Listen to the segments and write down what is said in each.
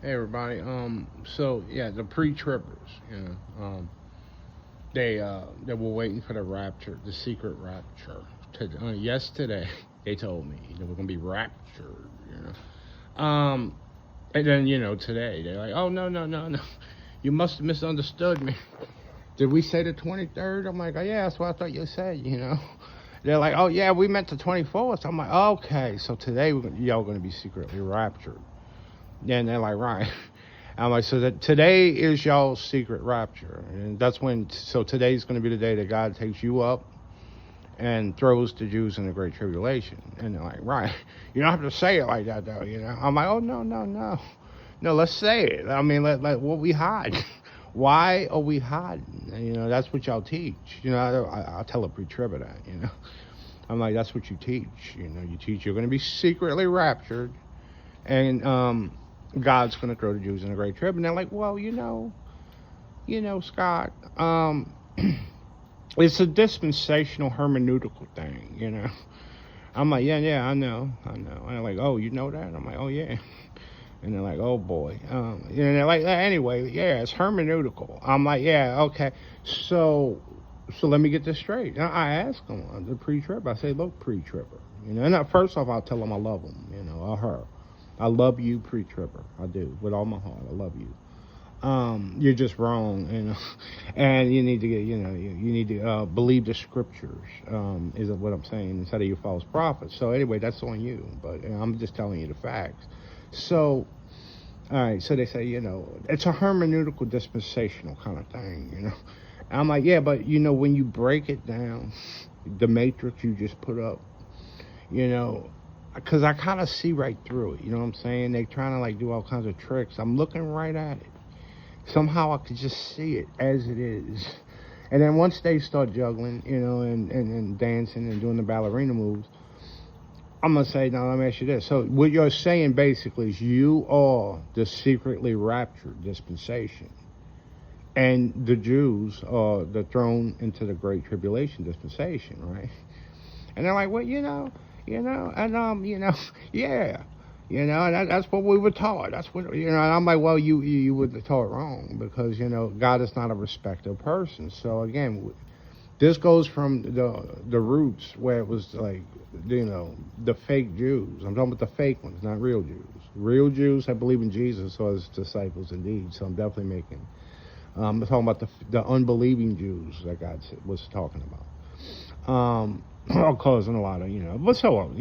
Hey everybody. So yeah, the pre-trippers, they were waiting for the rapture, the secret rapture. Yesterday, they told me we're gonna be raptured. And then today they're like, oh no, you must have misunderstood me. Did we say the 23rd? I'm like, oh yeah, that's what I thought you said. They're like, oh yeah, we meant the 24th. I'm like, okay, so today y'all gonna be secretly raptured. And they're like, right. I'm like, so that today is y'all's secret rapture. And that's when, so today's going to be the day that God takes you up and throws the Jews in the Great Tribulation. And they're like, right. You don't have to say it like that, though. I'm like, oh, no. No, let's say it. I mean, let what we hide. Why are we hiding? And, that's what y'all teach. I'll tell a pre-tribber that, I'm like, that's what you teach. You teach you're going to be secretly raptured. And, God's going to throw the Jews in a great trib. And they're like, well, Scott, it's a dispensational hermeneutical thing, I'm like, yeah, I know. And they're like, oh, you know that? I'm like, oh, yeah. And they're like, oh, boy. And they're like, anyway, yeah, it's hermeneutical. I'm like, yeah, okay. So let me get this straight. I asked them, the pre-trib, I say, look, pre-tribber. And first off, I'll tell them I love them, or her. I love you, pre-tribber. I do, with all my heart. I love you. You're just wrong, and you need to get, you need to believe the scriptures. Is what I'm saying, instead of your false prophets. So anyway, that's on you. But I'm just telling you the facts. So, all right. So they say, it's a hermeneutical dispensational kind of thing. I'm like, yeah, but when you break it down, the matrix you just put up, because I kind of see right through it, you know what I'm saying? They're trying to do all kinds of tricks. I'm looking right at it. Somehow I could just see it as it is. And then once they start juggling, and dancing and doing the ballerina moves, I'm going to say, now let me ask you this. So what you're saying basically is you are the secretly raptured dispensation. And the Jews are the thrown into the Great Tribulation dispensation, right? And they're like, well, and yeah, and that's what we were taught. That's what, and I'm like, well, you were taught wrong, because, God is not a respecter of persons. So again, this goes from the roots where it was like, the fake Jews. I'm talking about the fake ones, not real Jews. Real Jews that believe in Jesus are his disciples indeed. So I'm definitely I'm talking about the unbelieving Jews that God was talking about. Causing a lot of, but so,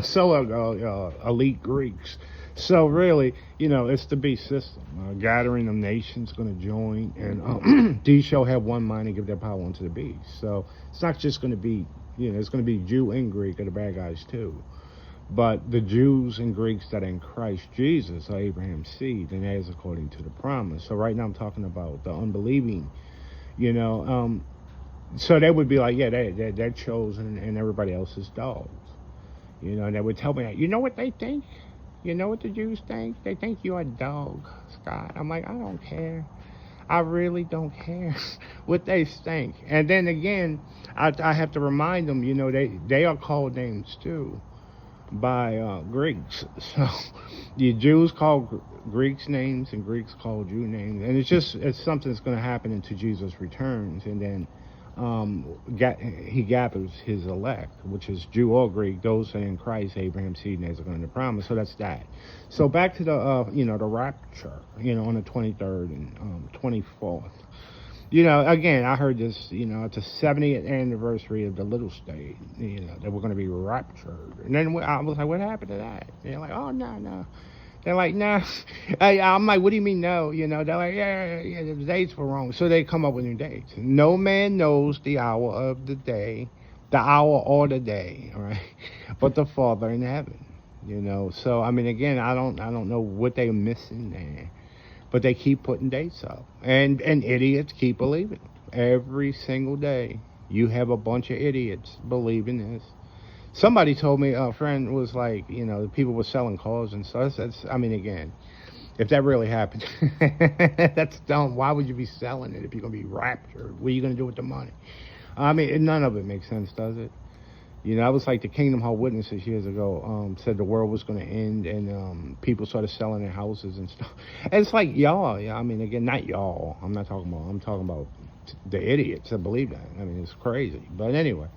so elite Greeks. So really, it's the beast system. Gathering of nations going to join, and these shall have one mind and give their power unto the beast. So it's not just going to be, it's going to be Jew and Greek are the bad guys too. But the Jews and Greeks that are in Christ Jesus are Abraham's seed, and that is according to the promise. So right now I'm talking about the unbelieving, so they would be like, yeah, they're chosen, and everybody else is dogs. And they would tell me, you know what they think? You know what the Jews think? They think you're a dog, Scott. I'm like, I don't care. I really don't care what they think. And then again, I have to remind them, they are called names too by Greeks. So the Jews call Greeks names, and Greeks call Jew names. And it's something that's going to happen until Jesus returns. And then he gathers his elect, which is Jew or Greek, those that are in Christ, Abraham's seed, and as going to promise. So that's that. So back to the the rapture, on the 23rd and 24th. Again, I heard this, it's the 70th anniversary of the little state, that we're going to be raptured. And then I was like, what happened to that? And they're like, oh, no. They're like, nah. I'm like, what do you mean no? They're like, yeah, the dates were wrong. So they come up with new dates. No man knows the hour of the day, the hour or the day, right? But the Father in heaven, So, I mean, again, I don't know what they're missing there. But they keep putting dates up. And idiots keep believing. Every single day, you have a bunch of idiots believing this. Somebody told me, a friend was like, people were selling cars and stuff. I mean, again, if that really happened, that's dumb. Why would you be selling it if you're going to be raptured? What are you going to do with the money? I mean, none of it makes sense, does it? You know, that was like the Kingdom Hall Witnesses years ago said the world was going to end, and people started selling their houses and stuff. And it's like y'all, yeah. I mean, again, not y'all. I'm not talking about. I'm talking about the idiots that believe that. I mean, it's crazy. But anyway,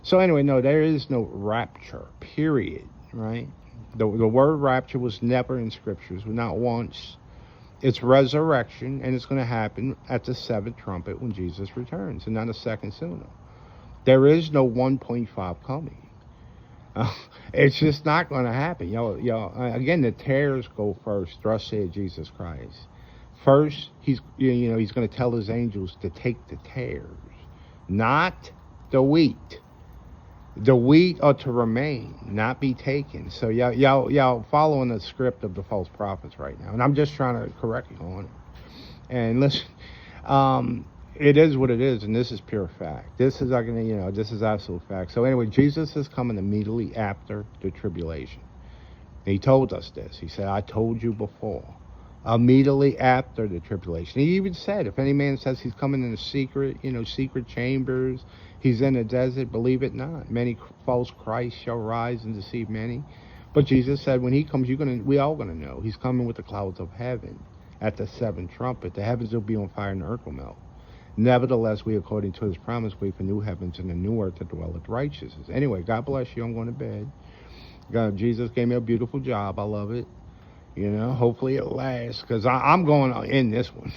so anyway, no, there is no rapture. Period. Right? The word rapture was never in scriptures, not once. It's resurrection, and it's going to happen at the seventh trumpet when Jesus returns, and not a second sooner. There is no 1.5 coming. It's just not going to happen. Again, the tares go first. Thus said Jesus Christ. First, he's going to tell his angels to take the tares, not the wheat. The wheat are to remain, not be taken. So y'all following the script of the false prophets right now, and I'm just trying to correct you on it. And listen, it is what it is, and this is pure fact. This is this is absolute fact. So anyway, Jesus is coming immediately after the tribulation. And he told us this. He said, "I told you before." Immediately after the tribulation, he even said, "If any man says he's coming in a secret, secret chambers, he's in a desert, believe it not. Many false Christs shall rise and deceive many." But Jesus said, when he comes, we all gonna know. He's coming with the clouds of heaven at the seventh trumpet. The heavens will be on fire and the earth will melt. Nevertheless, we, according to his promise, wait for new heavens and a new earth that dwelleth righteousness. Anyway, God bless you. I'm going to bed. Jesus gave me a beautiful job. I love it. Hopefully it lasts, because I'm going in this one.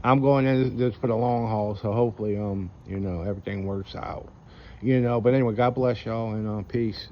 I'm going in this for the long haul, so hopefully, everything works out. But anyway, God bless y'all, and peace.